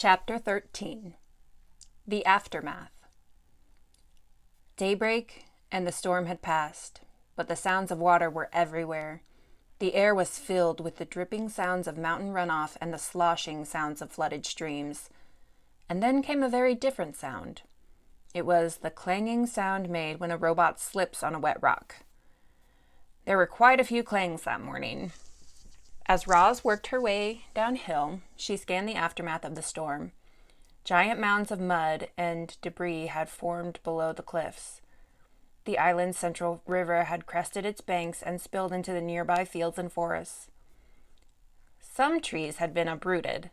Chapter 13. The Aftermath. Daybreak and the storm had passed, but the sounds of water were everywhere. The air was filled with the dripping sounds of mountain runoff and the sloshing sounds of flooded streams. And then came a very different sound. It was the clanging sound made when a robot slips on a wet rock. There were quite a few clangs that morning. As Roz worked her way downhill, she scanned the aftermath of the storm. Giant mounds of mud and debris had formed below the cliffs. The island's central river had crested its banks and spilled into the nearby fields and forests. Some trees had been uprooted.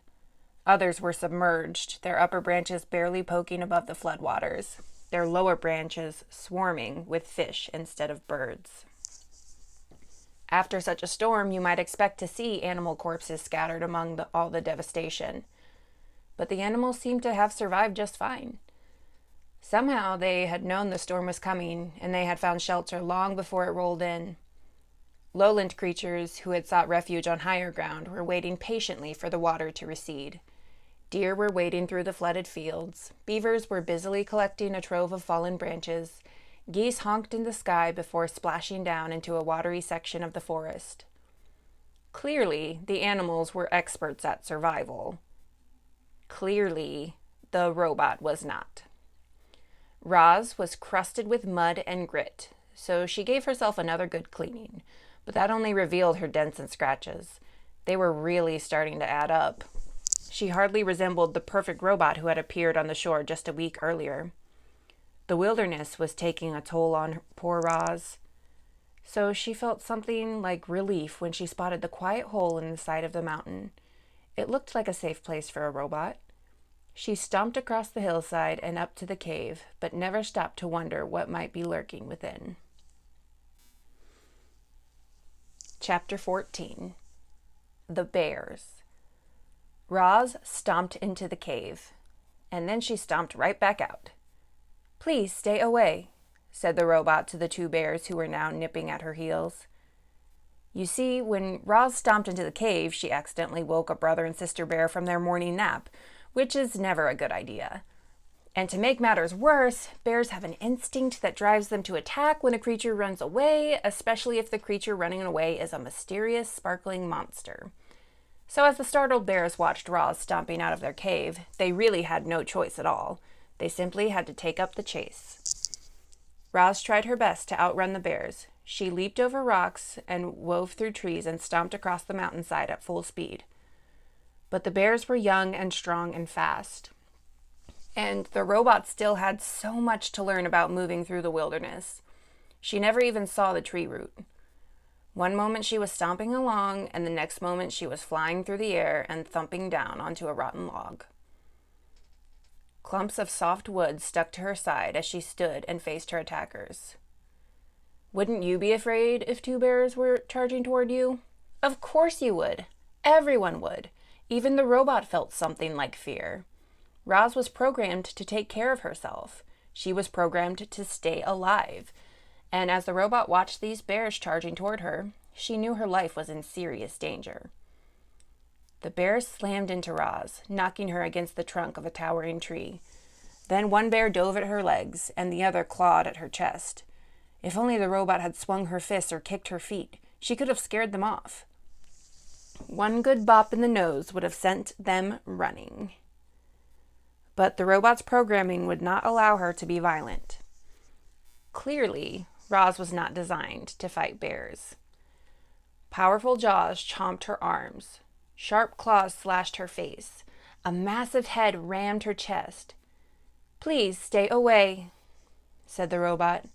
Others were submerged, their upper branches barely poking above the floodwaters, their lower branches swarming with fish instead of birds. After such a storm, you might expect to see animal corpses scattered among all the devastation. But the animals seemed to have survived just fine. Somehow they had known the storm was coming, and they had found shelter long before it rolled in. Lowland creatures who had sought refuge on higher ground were waiting patiently for the water to recede. Deer were wading through the flooded fields. Beavers were busily collecting a trove of fallen branches. Geese honked in the sky before splashing down into a watery section of the forest. Clearly, the animals were experts at survival. Clearly, the robot was not. Roz was crusted with mud and grit, so she gave herself another good cleaning, but that only revealed her dents and scratches. They were really starting to add up. She hardly resembled the perfect robot who had appeared on the shore just a week earlier. The wilderness was taking a toll on poor Roz, so she felt something like relief when she spotted the quiet hole in the side of the mountain. It looked like a safe place for a robot. She stomped across the hillside and up to the cave, but never stopped to wonder what might be lurking within. Chapter 14. The Bears. Roz stomped into the cave, and then she stomped right back out. "Please stay away," said the robot to the two bears who were now nipping at her heels. You see, when Roz stomped into the cave, she accidentally woke a brother and sister bear from their morning nap, which is never a good idea. And to make matters worse, bears have an instinct that drives them to attack when a creature runs away, especially if the creature running away is a mysterious, sparkling monster. So as the startled bears watched Roz stomping out of their cave, they really had no choice at all. They simply had to take up the chase. Roz tried her best to outrun the bears. She leaped over rocks and wove through trees and stomped across the mountainside at full speed. But the bears were young and strong and fast. And the robot still had so much to learn about moving through the wilderness. She never even saw the tree root. One moment she was stomping along, and the next moment she was flying through the air and thumping down onto a rotten log. Clumps of soft wood stuck to her side as she stood and faced her attackers. Wouldn't you be afraid if two bears were charging toward you? Of course you would. Everyone would. Even the robot felt something like fear. Roz was programmed to take care of herself. She was programmed to stay alive. And as the robot watched these bears charging toward her, she knew her life was in serious danger. The bears slammed into Roz, knocking her against the trunk of a towering tree. Then one bear dove at her legs, and the other clawed at her chest. If only the robot had swung her fists or kicked her feet, she could have scared them off. One good bop in the nose would have sent them running. But the robot's programming would not allow her to be violent. Clearly, Roz was not designed to fight bears. Powerful jaws chomped her arms. Sharp claws slashed her face. A massive head rammed her chest. "Please stay away," said the robot.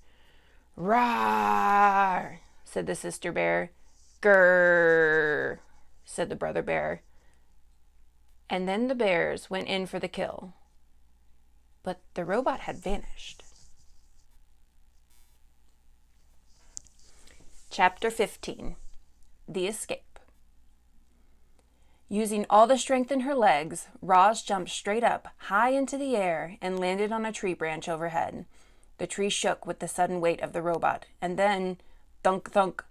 "Rawr," said the sister bear. "Grrr," said the brother bear. And then the bears went in for the kill. But the robot had vanished. Chapter 15. The Escape. Using all the strength in her legs, Roz jumped straight up, high into the air, and landed on a tree branch overhead. The tree shook with the sudden weight of the robot, and then, thunk thunk,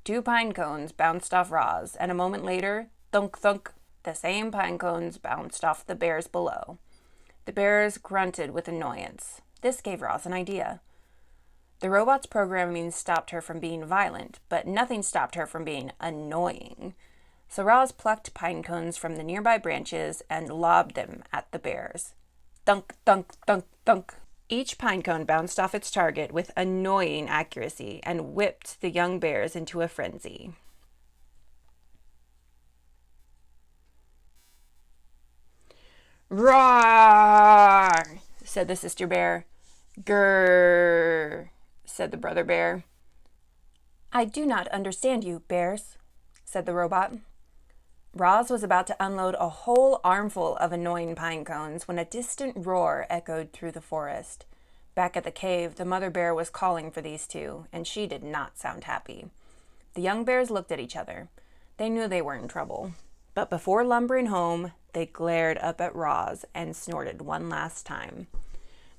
2 pine cones bounced off Roz, and a moment later, thunk thunk, The same pine cones bounced off the bears below. The bears grunted with annoyance. This gave Roz an idea. The robot's programming stopped her from being violent, but nothing stopped her from being annoying. So Roz plucked pine cones from the nearby branches and lobbed them at the bears. Thunk, thunk, thunk, thunk. Each pine cone bounced off its target with annoying accuracy and whipped the young bears into a frenzy. "Roar!" said the sister bear. "Grrr!" said the brother bear. "I do not understand you, bears," said the robot. Roz was about to unload a whole armful of annoying pine cones when a distant roar echoed through the forest. Back at the cave, the mother bear was calling for these two, and she did not sound happy. The young bears looked at each other. They knew they were in trouble. But before lumbering home, they glared up at Roz and snorted one last time.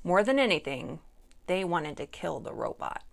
More than anything, they wanted to kill the robot.